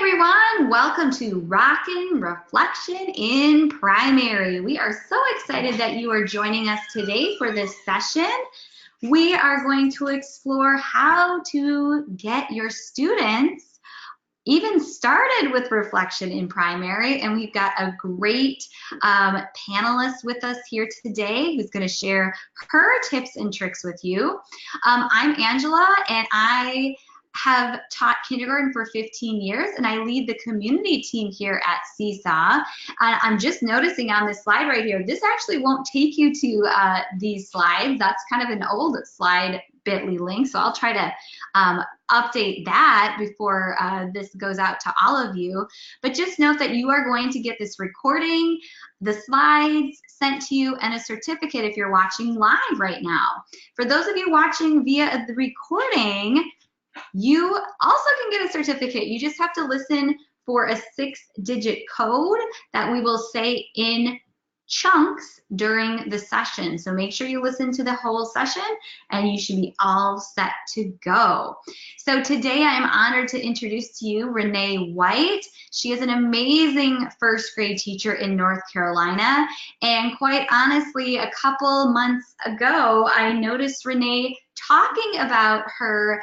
everyone, welcome to Rockin' Reflection in Primary. We are so excited that you are joining us today for this session. We are going to explore how to get your students even started with reflection in primary, and we've got a great panelist with us here today who's going to share her tips and tricks with you. I'm Angela, and I have taught kindergarten for 15 years, and I lead the community team here at Seesaw. I'm just noticing on this slide right here, this actually won't take you to these slides. That's kind of an old slide bit.ly link, so I'll try to update that before this goes out to all of you. But just note that you are going to get this recording, the slides sent to you, and a certificate if you're watching live right now. For those of you watching via the recording, you also can get a certificate. You just have to listen for a 6-digit code that we will say in chunks during the session. So make sure you listen to the whole session and you should be all set to go. So today I am honored to introduce to you Renee White. She is an amazing first grade teacher in North Carolina. And quite honestly, a couple months ago, I noticed Renee talking about her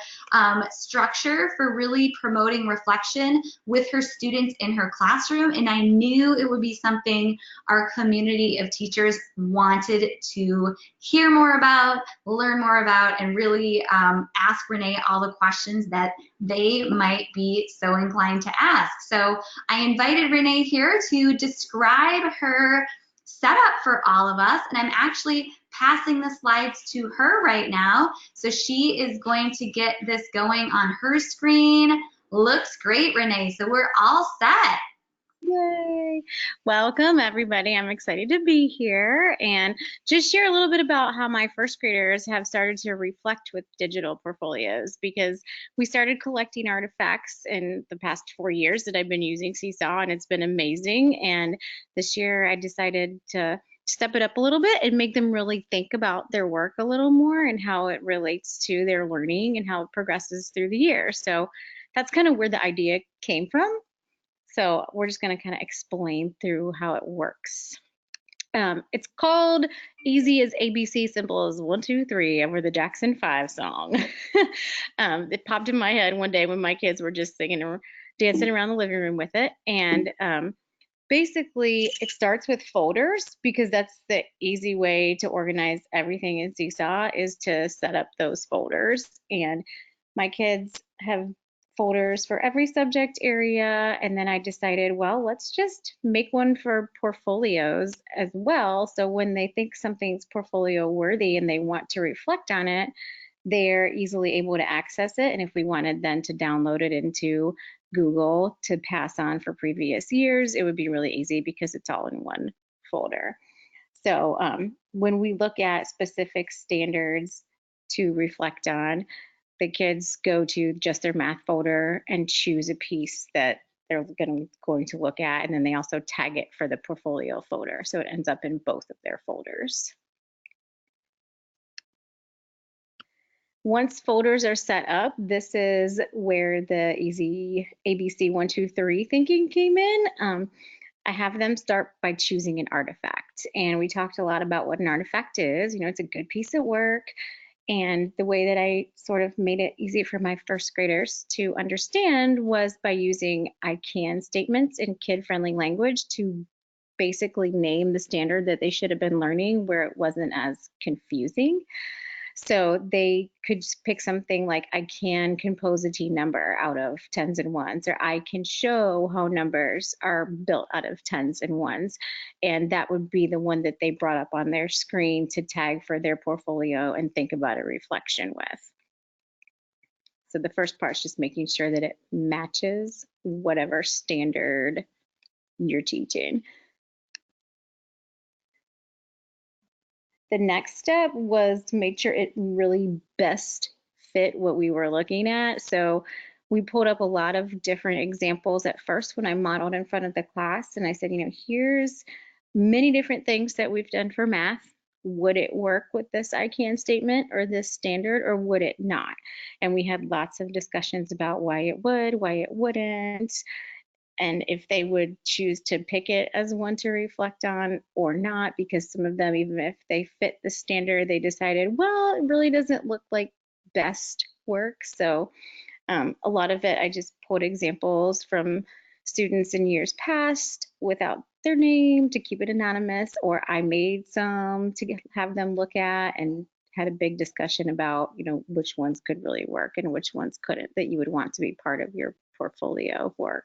structure for really promoting reflection with her students in her classroom, and I knew it would be something our community of teachers wanted to hear more about, learn more about, and really ask Renee all the questions that they might be so inclined to ask. So I invited Renee here to describe her setup for all of us, and I'm actually passing the slides to her right now. So she is going to get this going on her screen. Looks great, Renee. So we're all set. Yay! Welcome, everybody. I'm excited to be here and just share a little bit about how my first graders have started to reflect with digital portfolios, because we started collecting artifacts in the past 4 years that I've been using Seesaw, and it's been amazing. And this year I decided to step it up a little bit and make them really think about their work a little more and how it relates to their learning and how it progresses through the year. So that's kind of where the idea came from. So we're just going to kind of explain through how it works. It's called Easy as ABC, Simple as 1, 2, 3 over the Jackson 5 song. It popped in my head one day when my kids were just singing or dancing around the living room with it. And basically, it starts with folders, because that's the easy way to organize everything in Seesaw, is to set up those folders. And my kids have folders for every subject area, and then I decided, well, let's just make one for portfolios as well, so when they think something's portfolio worthy and they want to reflect on it, they're easily able to access it. And if we wanted then to download it into Google to pass on for previous years, it would be really easy because it's all in one folder. So when we look at specific standards to reflect on, the kids go to just their math folder and choose a piece that they're going to look at, and then they also tag it for the portfolio folder, so it ends up in both of their folders. Once folders are set up, this is where the easy ABC 1, 2, 3 thinking came in. I have them start by choosing an artifact, and we talked a lot about what an artifact is. You know, it's a good piece of work. And the way that I sort of made it easy for my first graders to understand was by using I can statements in kid-friendly language to basically name the standard that they should have been learning, where it wasn't as confusing. So they could pick something like, I can compose a T number out of tens and ones, or I can show how numbers are built out of tens and ones. And that would be the one that they brought up on their screen to tag for their portfolio and think about a reflection with. So the first part is just making sure that it matches whatever standard you're teaching. The next step was to make sure it really best fit what we were looking at. So we pulled up a lot of different examples at first when I modeled in front of the class, and I said, you know, here's many different things that we've done for math. would it work with this I can statement or this standard, or would it not? And we had lots of discussions about why it would, why it wouldn't, and if they would choose to pick it as one to reflect on or not, because some of them, even if they fit the standard, they decided, well, it really doesn't look like best work. So a lot of it, I just pulled examples from students in years past without their name to keep it anonymous, or I made some to have them look at, and had a big discussion about, which ones could really work and which ones couldn't, that you would want to be part of your portfolio of work.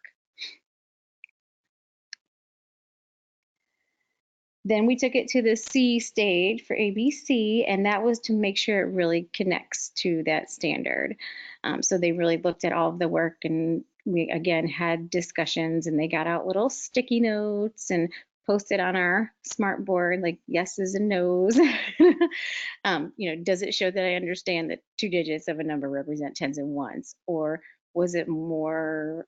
Then we took it to the C stage for ABC, and that was to make sure it really connects to that standard. So they really looked at all of the work, and we again had discussions, and they got out little sticky notes and posted on our smart board like yeses and nos. Does it show that I understand that 2 digits of a number represent tens and ones, or was it more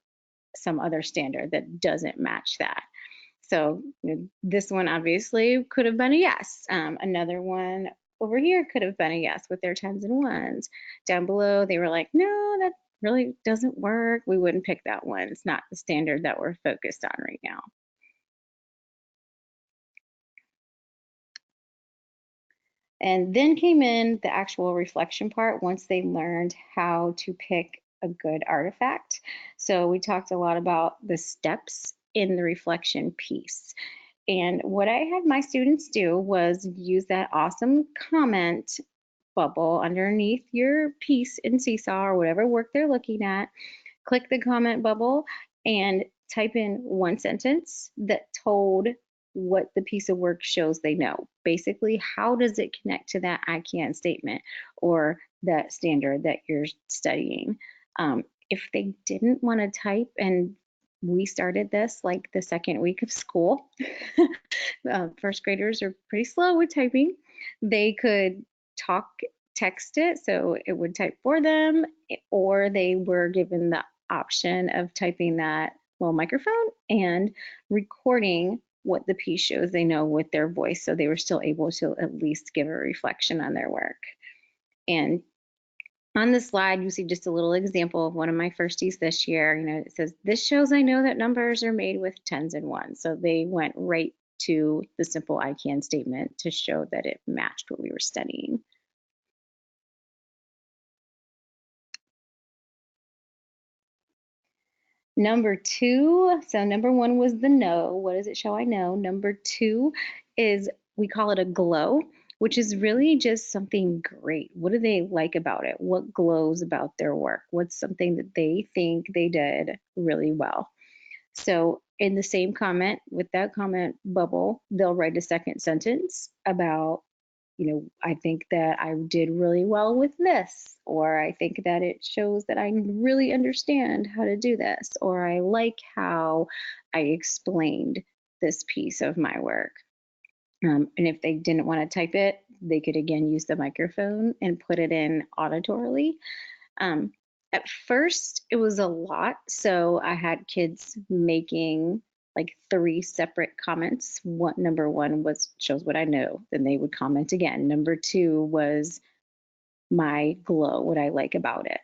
some other standard that doesn't match that? So this one obviously could have been a yes. Another one over here could have been a yes with their tens and ones. Down below, they were like, no, that really doesn't work. We wouldn't pick that one. It's not the standard that we're focused on right now. And then came in the actual reflection part once they learned how to pick a good artifact. So we talked a lot about the steps in the reflection piece. And what I had my students do was use that awesome comment bubble underneath your piece in Seesaw or whatever work they're looking at. Click the comment bubble and type in one sentence that told what the piece of work shows they know. Basically, how does it connect to that I can statement or that standard that you're studying? If they didn't want to type, and we started this like the second week of school, first graders are pretty slow with typing. They could text it, so it would type for them, or they were given the option of typing that little microphone and recording what the piece shows they know with their voice, so they were still able to at least give a reflection on their work. And on the slide, you see just a little example of one of my firsties this year. It says, this shows I know that numbers are made with tens and ones. So they went right to the simple I can statement to show that it matched what we were studying. Number 2, so number 1 was the know. What does it show I know? Number 2 is, we call it a glow, which is really just something great. What do they like about it? What glows about their work? What's something that they think they did really well? So in the same comment, with that comment bubble, they'll write a second sentence about, I think that I did really well with this, or I think that it shows that I really understand how to do this, or I like how I explained this piece of my work. And if they didn't want to type it, they could again use the microphone and put it in auditorily. At first, it was a lot, so I had kids making like 3 separate comments. Number 1 was shows what I know. Then they would comment again. Number 2 was my glow, what I like about it.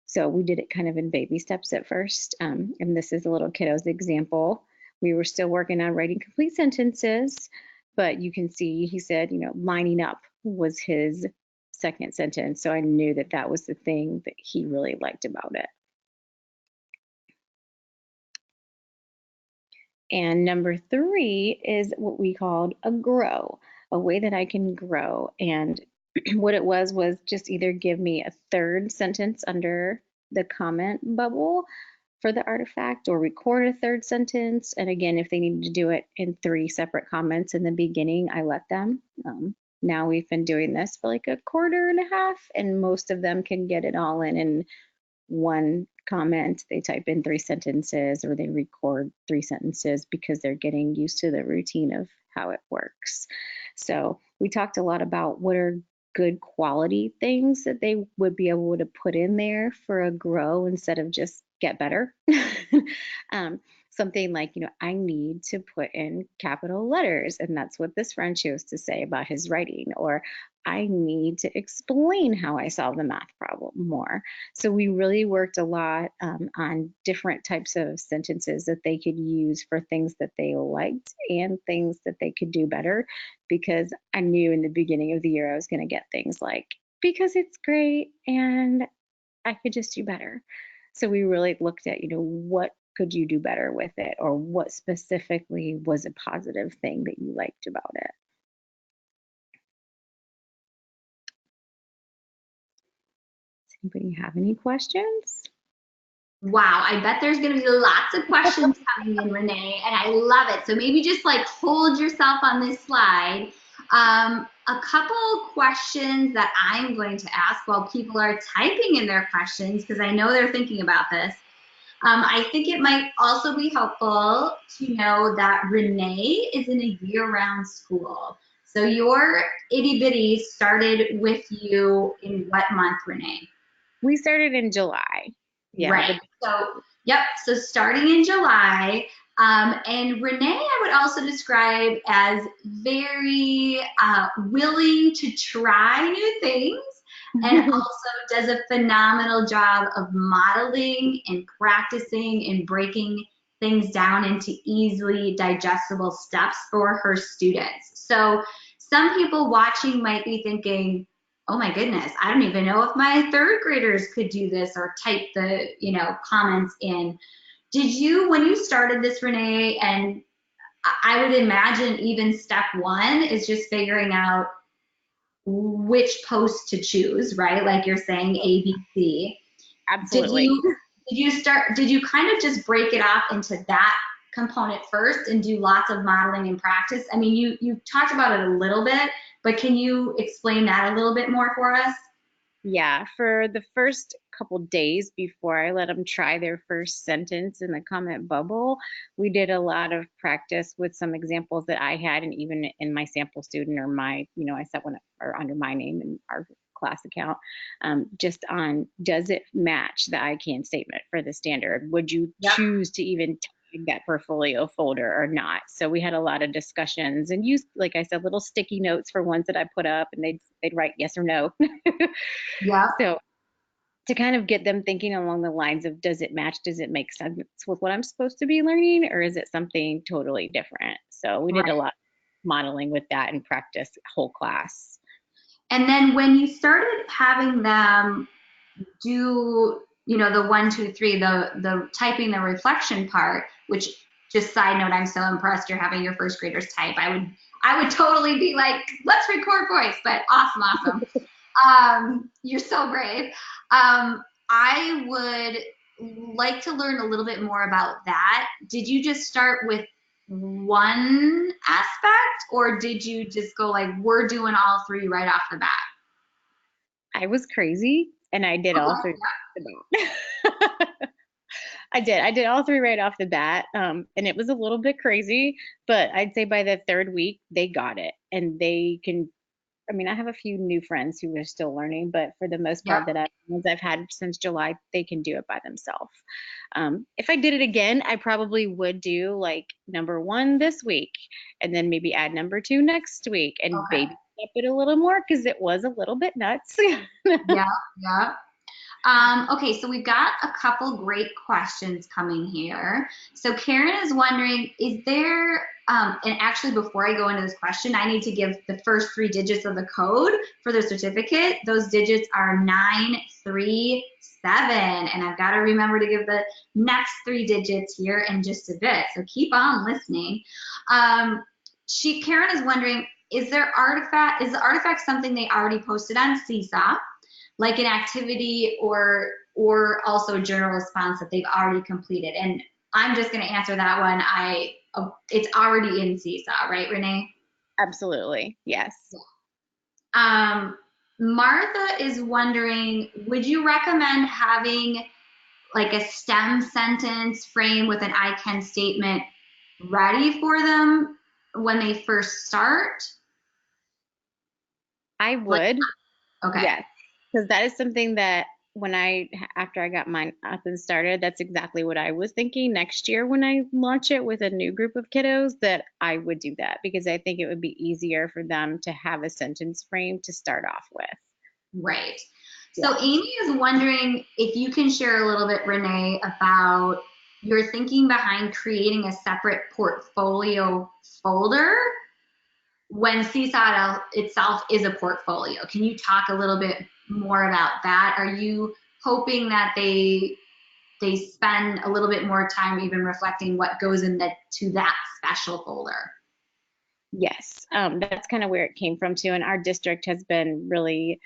So we did it kind of in baby steps at first. And this is a little kiddo's example. We were still working on writing complete sentences, but you can see he said, lining up was his second sentence. So I knew that that was the thing that he really liked about it. And number 3 is what we called a grow, a way that I can grow. And what it was just either give me a third sentence under the comment bubble for the artifact, or record a third sentence. And again, if they needed to do it in 3 separate comments in the beginning, I let them. Now we've been doing this for like a quarter and a half, and most of them can get it all in 1 comment. They type in 3 sentences, or they record 3 sentences because they're getting used to the routine of how it works. So we talked a lot about what are good quality things that they would be able to put in there for a grow instead of just get better. something like, I need to put in capital letters, and that's what this friend chose to say about his writing, or I need to explain how I solve the math problem more. So we really worked a lot on different types of sentences that they could use for things that they liked and things that they could do better, because I knew in the beginning of the year I was going to get things like, because it's great and I could just do better. So we really looked at, what could you do better with it, or what specifically was a positive thing that you liked about it. Does anybody have any questions? Wow, I bet there's going to be lots of questions coming in, Renee, and I love it. So maybe just like hold yourself on this slide. A couple questions that I'm going to ask while people are typing in their questions, because I know they're thinking about this. I think it might also be helpful to know that Renee is in a year-round school. So your itty bitty started with you in what month, Renee? We started in July. Yeah. Right. So, yep. So starting in July, and Renee, I would also describe as very willing to try new things, and also does a phenomenal job of modeling and practicing and breaking things down into easily digestible steps for her students. So some people watching might be thinking, oh my goodness, I don't even know if my third graders could do this, or type the, comments in. Did you, when you started this, Renee, and I would imagine even step one is just figuring out which post to choose, right? Like you're saying A, B, C. Absolutely. Did you kind of just break it off into that component first and do lots of modeling and practice? I mean, you talked about it a little bit, but can you explain that a little bit more for us? Yeah, for the first couple days before I let them try their first sentence in the comment bubble, we did a lot of practice with some examples that I had, and even in my sample student, or my, I set one or under my name in our class account, just on, does it match the I can statement for the standard? Would you choose to even that portfolio folder or not? So we had a lot of discussions and used, like I said, little sticky notes for ones that I put up, and they'd write yes or no. Yeah. So to kind of get them thinking along the lines of, does it match? Does it make sense with what I'm supposed to be learning, or is it something totally different? So we did a lot of modeling with that and practice whole class. And then when you started having them do, the 1, 2, 3, the typing the reflection part, which, just side note, I'm so impressed you're having your first graders type. I would totally be like, let's record voice, but awesome. You're so brave. I would like to learn a little bit more about that. Did you just start with one aspect, or did you just go like, we're doing all three right off the bat? I was crazy, and I did all three. I did all three right off the bat, and it was a little bit crazy, but I'd say by the third week they got it, and they can. I mean, I have a few new friends who are still learning, but for the most part, ones I've had since July, they can do it by themselves. If I did it again, I probably would do like number 1 this week, and then maybe add number 2 next week, and baby step it a little more, because it was a little bit nuts. Yeah. Okay, so we've got a couple great questions coming here. So Karen is wondering, is there, and actually before I go into this question, I need to give the first 3 digits of the code for the certificate. Those digits are 937, and I've got to remember to give the next 3 digits here in just a bit, so keep on listening. Karen is wondering, is the artifact something they already posted on Seesaw, like an activity, or also a journal response that they've already completed? And I'm just going to answer that one. It's already in Seesaw, right, Renee? Absolutely, yes. Martha is wondering, would you recommend having like a STEM sentence frame with an I can statement ready for them when they first start? I would. Okay. Yes, because that is something that after I got mine up and started, that's exactly what I was thinking next year when I launch it with a new group of kiddos, that I would do that because I think it would be easier for them to have a sentence frame to start off with. Right. Yeah. So Amy is wondering if you can share a little bit, Renee, about your thinking behind creating a separate portfolio folder when Seesaw itself is a portfolio. Can you talk a little bit more about that? Are you hoping that they spend a little bit more time even reflecting what goes to that special folder? Yes, that's kind of where it came from too. And our district has been really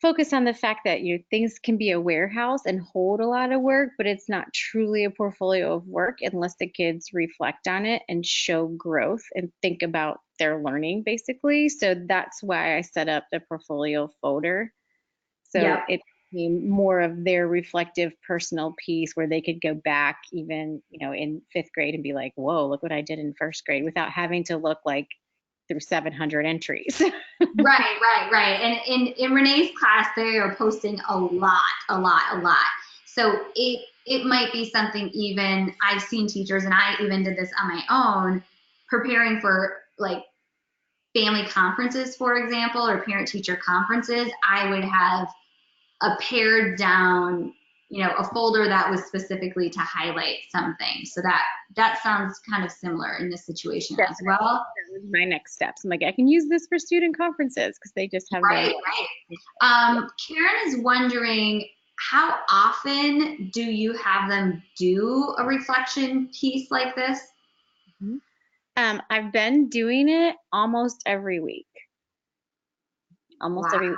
focused on the fact that things can be a warehouse and hold a lot of work, but it's not truly a portfolio of work unless the kids reflect on it and show growth and think about their learning, basically. So that's why I set up the portfolio folder. So Yep. it became more of their reflective personal piece where they could go back even, in fifth grade and be like, whoa, look what I did in first grade without having to look like through 700 entries. Right. And in Renee's class, they are posting a lot. So it might be something, even I've seen teachers, and I even did this on my own, preparing for like family conferences, for example, or parent teacher conferences. I would have a pared down, a folder that was specifically to highlight something. So that sounds kind of similar in this situation as Definitely. well. That was my next steps. I'm like, I can use this for student conferences because they just have Right. Karen is wondering, how often do you have them do a reflection piece like this? Mhm. I've been doing it almost every week, almost Wow, every week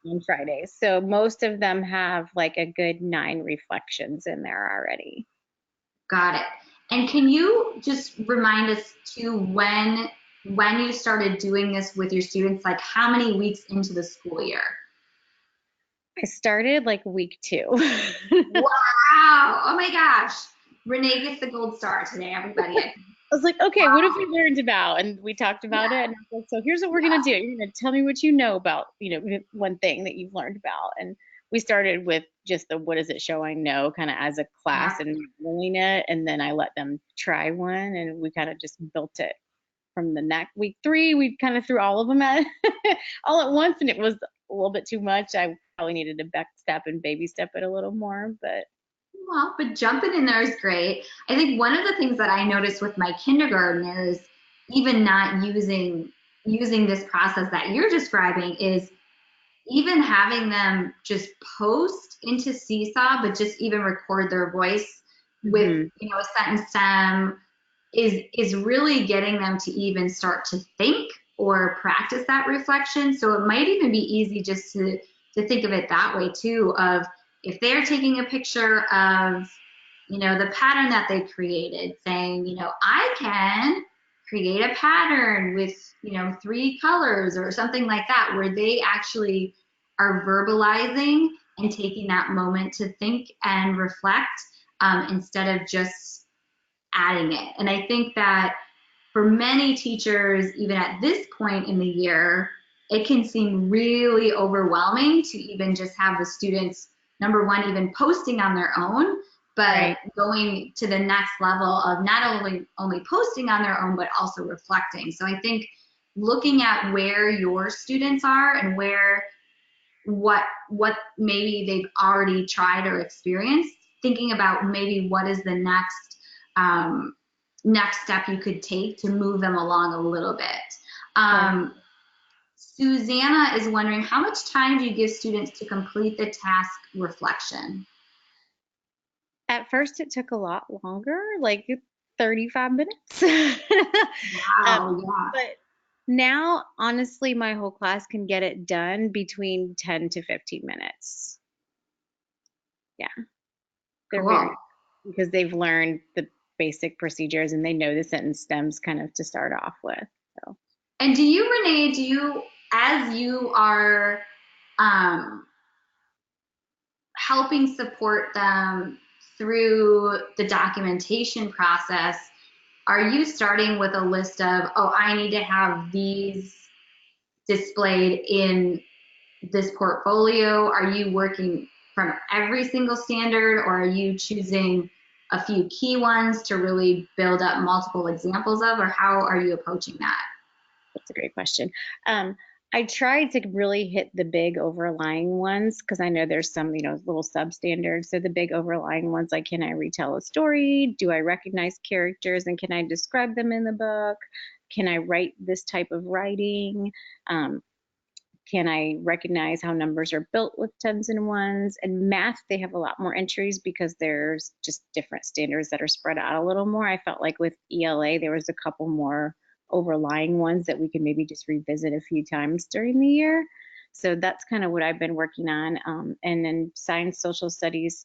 on Fridays. So most of them have like a good 9 reflections in there already. got it. And can you just remind us too, when you started doing this with your students, like how many weeks into the school year? I started like week 2. Wow. Oh my gosh. Renee gets the gold star today, everybody. I was like, okay, what have Wow. we learned about? And we talked about it. And I was like, so here's what we're Yeah. gonna do. You're gonna tell me what you know about, one thing that you've learned about. And we started with just the what does it show I know kind of as a Yeah. class and doing it. And then I let them try one and we kind of just built it from the next week 3. We kind of threw all of them at all at once and it was a little bit too much. I probably needed to back step and baby step it a little more, but Well, but jumping in there is great. I think one of the things that I noticed with my kindergartners, even not using this process that you're describing, is even having them just post into Seesaw, but just even record their voice with mhm. a sentence stem is really getting them to even start to think or practice that reflection. So it might even be easy just to think of it that way too, of if they're taking a picture of the pattern that they created, saying, I can create a pattern with 3 colors or something like that, where they actually are verbalizing and taking that moment to think and reflect, instead of just adding it. And I think that for many teachers, even at this point in the year, it can seem really overwhelming to even just have the students, number one, even posting on their own, but Right. going to the next level of not only posting on their own, but also reflecting. So I think looking at where your students are and what maybe they've already tried or experienced, thinking about maybe what is the next step you could take to move them along a little bit. Susanna is wondering, how much time do you give students to complete the task reflection? At first, it took a lot longer, like 35 minutes. Wow, yeah. But now, honestly, my whole class can get it done between 10 to 15 minutes. Yeah, they're Cool. very, because they've learned the basic procedures and they know the sentence stems kind of to start off with. So. And do you, Renee, as you are um, helping support them through the documentation process, are you starting with a list of, oh, I need to have these displayed in this portfolio? Are you working from every single standard, or are you choosing a few key ones to really build up multiple examples of, or how are you approaching that? That's a great question. I tried to really hit the big overlying ones because I know there's some, little substandards. So the big overlying ones, like, can I retell a story? Do I recognize characters and can I describe them in the book? Can I write this type of writing? Can I recognize how numbers are built with tens and ones? And math, they have a lot more entries because there's just different standards that are spread out a little more. I felt like with ELA, there was a couple more overlying ones that we could maybe just revisit a few times during the year. So that's kind of what I've been working on. And then science, social studies,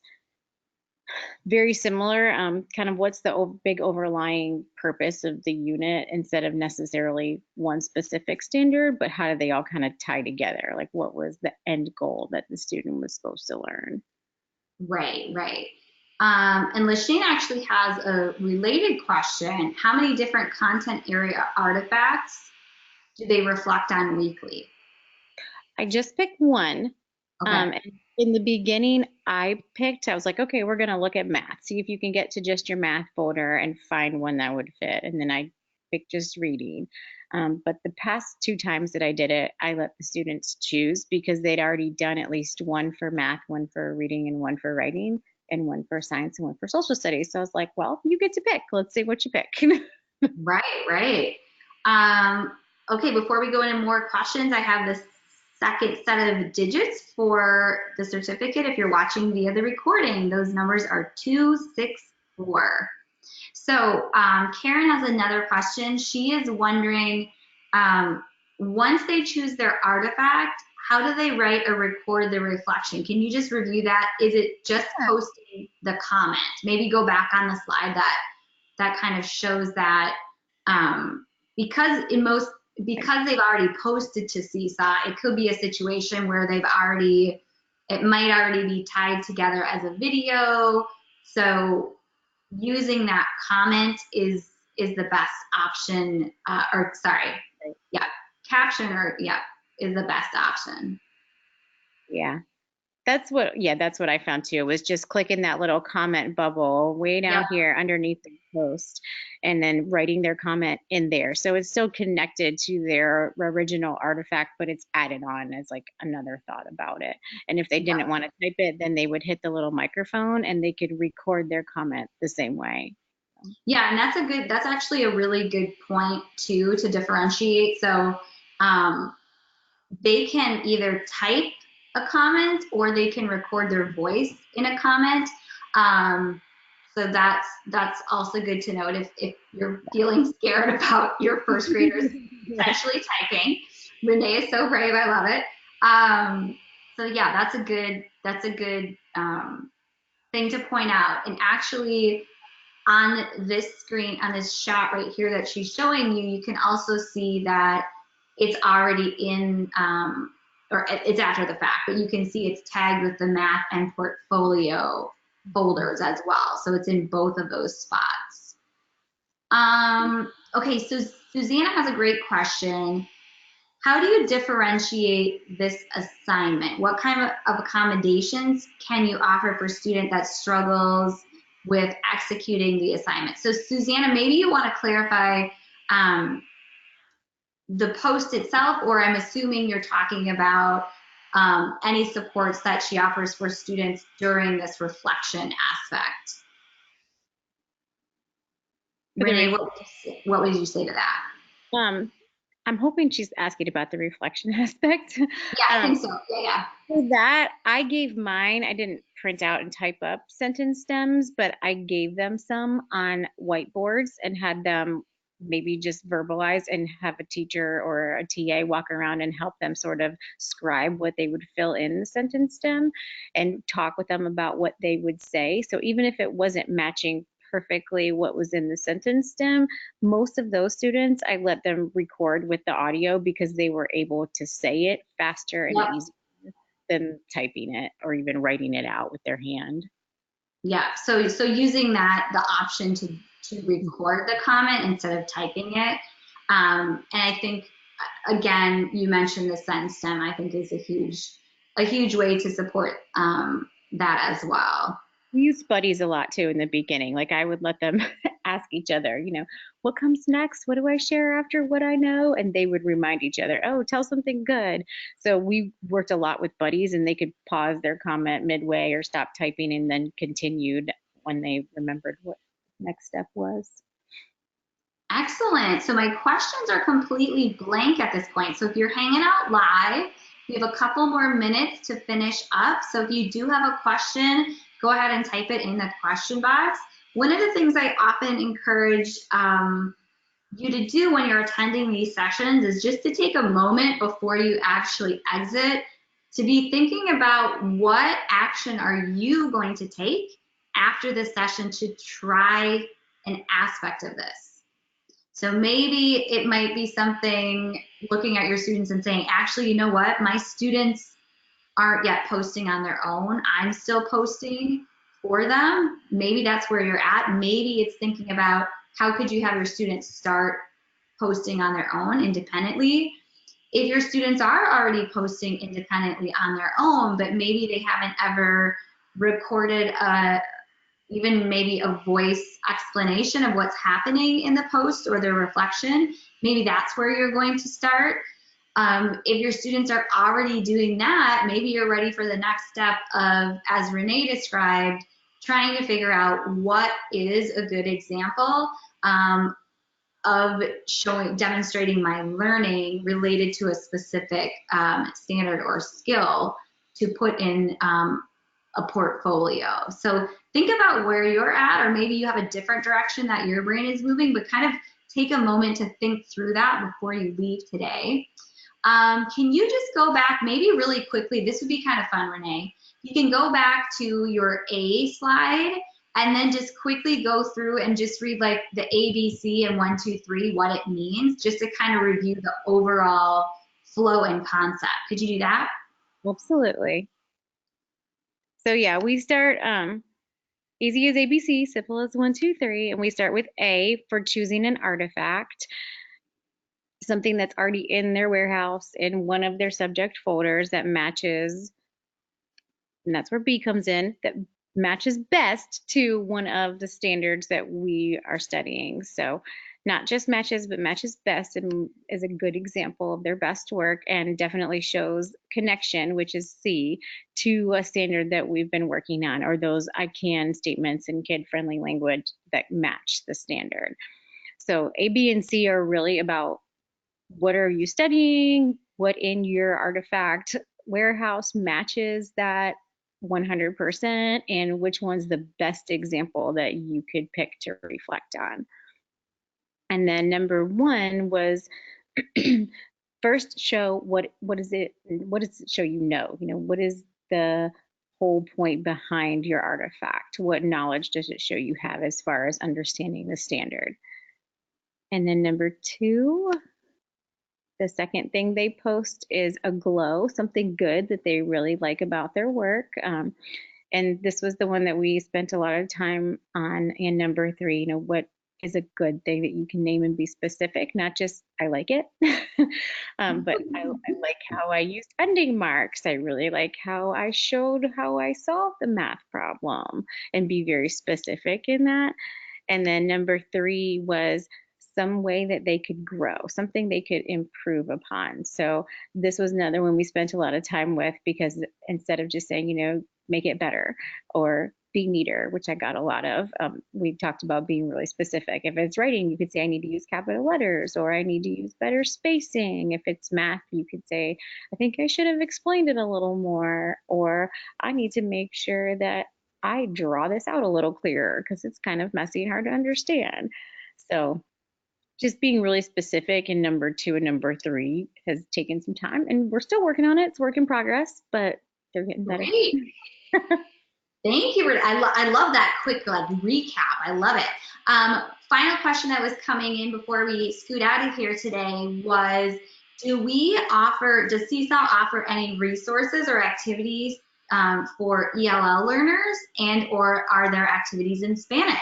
very similar. Kind of what's the big overlying purpose of the unit instead of necessarily one specific standard, but how do they all kind of tie together? Like, what was the end goal that the student was supposed to learn? Right, right. And Lashane actually has a related question. How many different content area artifacts do they reflect on weekly? I just picked one. Okay. And in the beginning, I was like, okay, we're going to look at math, see if you can get to just your math folder and find one that would fit. And then I picked just reading. But the past 2 times that I did it, I let the students choose because they'd already done at least one for math, one for reading, and one for writing, and one for science, and one for social studies. So I was like, well, you get to pick. Let's see what you pick. Right, right. Okay, before we go into more questions, I have this second set of digits for the certificate. If you're watching via the recording, those numbers are 264. So Karen has another question. She is wondering, once they choose their artifact, how do they write or record the reflection? Can you just review that? Is it just posting the comment? Maybe go back on the slide that kind of shows that, because they've already posted to Seesaw, it could be a situation where it might already be tied together as a video. So using that comment is the best option, caption is the best option. Yeah. That's what I found too, was just clicking that little comment bubble way down here underneath the post and then writing their comment in there. So it's still connected to their original artifact, but it's added on as like another thought about it. And if they didn't want to type it, then they would hit the little microphone and they could record their comment the same way. Yeah, and that's actually a really good point too, to differentiate. So they can either type a comment or they can record their voice in a comment. So that's also good to note if you're feeling scared about your first graders potentially typing. Renee is so brave, I love it. So yeah, that's a good thing to point out. And actually, on this screen, on this shot right here that she's showing you, you can also see that it's already in, or it's after the fact, but you can see it's tagged with the math and portfolio folders as well. So it's in both of those spots. Okay, so Susanna has a great question. How do you differentiate this assignment? What kind of accommodations can you offer for a student that struggles with executing the assignment? So Susanna, maybe you want to clarify the post itself, or I'm assuming you're talking about any supports that she offers for students during this reflection aspect. Renee, what would you say to that? I'm hoping she's asking about the reflection aspect. Yeah, I think so. Yeah. For that, I gave mine. I didn't print out and type up sentence stems, but I gave them some on whiteboards and had them maybe just verbalize and have a teacher or a TA walk around and help them sort of scribe what they would fill in the sentence stem and talk with them about what they would say. So even if it wasn't matching perfectly what was in the sentence stem, most of those students, I let them record with the audio because they were able to say it faster and easier than typing it or even writing it out with their hand. Yeah, so using the option to record the comment instead of typing it. And I think, again, you mentioned the sentence stem, I think is a huge way to support that as well. We use buddies a lot too in the beginning. Like I would let them ask each other, what comes next? What do I share after what I know? And they would remind each other, oh, tell something good. So we worked a lot with buddies, and they could pause their comment midway or stop typing and then continued when they remembered what next step was. Excellent. So my questions are completely blank at this point. So if you're hanging out live, we have a couple more minutes to finish up. So if you do have a question, go ahead and type it in the question box. One of the things I often encourage you to do when you're attending these sessions is just to take a moment before you actually exit to be thinking about what action are you going to take after the session to try an aspect of this. So maybe it might be something looking at your students and saying, actually, you know what? My students aren't yet posting on their own. I'm still posting for them. Maybe that's where you're at. Maybe it's thinking about how could you have your students start posting on their own independently. If your students are already posting independently on their own, but maybe they haven't ever recorded even maybe a voice explanation of what's happening in the post or their reflection, maybe that's where you're going to start. If your students are already doing that, maybe you're ready for the next step of, as Renee described, trying to figure out what is a good example of demonstrating my learning related to a specific standard or skill to put in a portfolio. So think about where you're at, or maybe you have a different direction that your brain is moving, but kind of take a moment to think through that before you leave today. Can you just go back, maybe really quickly, this would be kind of fun, Renee. You can go back to your A slide and then just quickly go through and just read like the ABC and 1, 2, 3, what it means, just to kind of review the overall flow and concept. Could you do that? Absolutely. So yeah, we start easy as ABC, simple as 1, 2, 3, and we start with A for choosing an artifact, something that's already in their warehouse in one of their subject folders that matches, and that's where B comes in, that matches best to one of the standards that we are studying. So not just matches, but matches best, and is a good example of their best work, and definitely shows connection, which is C, to a standard that we've been working on, or those I can statements in kid-friendly language that match the standard. So A, B, and C are really about what are you studying, what in your artifact warehouse matches that 100%, and which one's the best example that you could pick to reflect on. And then number 1 was first show what does it show what is the whole point behind your artifact? What knowledge does it show you have as far as understanding the standard? And then number 2, the second thing they post is a glow, something good that they really like about their work. And this was the one that we spent a lot of time on. And number 3, what is a good thing that you can name and be specific, not just I like it, but I like how I used ending marks. I really like how I showed how I solved the math problem, and be very specific in that. And then number 3 was some way that they could grow, something they could improve upon. So this was another one we spent a lot of time with, because instead of just saying, make it better or be neater, which I got a lot of, we talked about being really specific. If it's writing, you could say I need to use capital letters, or I need to use better spacing. If it's math, you could say I think I should have explained it a little more, or I need to make sure that I draw this out a little clearer because it's kind of messy and hard to understand. So just being really specific in number 2 and number 3 has taken some time, and we're still working on it. It's work in progress, but they're getting better. Great. Thank you. I love that quick recap. I love it. Final question that was coming in before we scoot out of here today was, does Seesaw offer any resources or activities for ELL learners, and or are there activities in Spanish?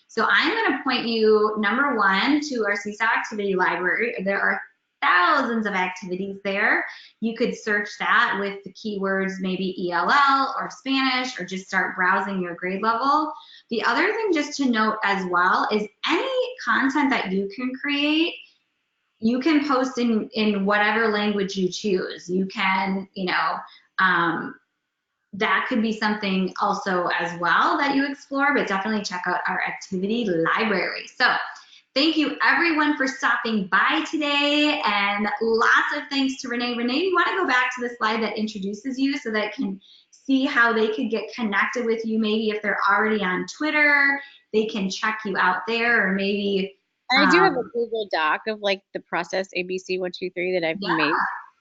So I'm going to point you, number 1, to our Seesaw activity library. There are thousands of activities there. You could search that with the keywords maybe ELL or Spanish, or just start browsing your grade level. The other thing just to note as well is any content that you can create, you can post in whatever language you choose. You can, that could be something also as well that you explore, but definitely check out our activity library. So thank you everyone for stopping by today, and lots of thanks to Renee. Renee, you want to go back to the slide that introduces you so that can see how they could get connected with you? Maybe if they're already on Twitter, they can check you out there, or maybe I do have a Google Doc of like the process ABC 1, 2, 3 that I've made.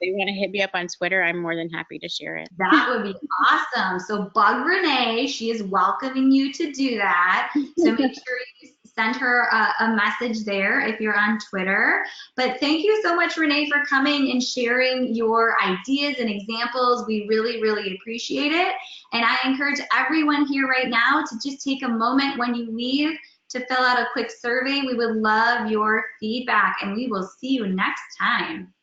If they want to hit me up on Twitter, I'm more than happy to share it. That would be awesome. So bug Renee, she is welcoming you to do that. So make sure you send her a message there if you're on Twitter. But thank you so much, Renee, for coming and sharing your ideas and examples. We really, really appreciate it. And I encourage everyone here right now to just take a moment when you leave to fill out a quick survey. We would love your feedback, and we will see you next time.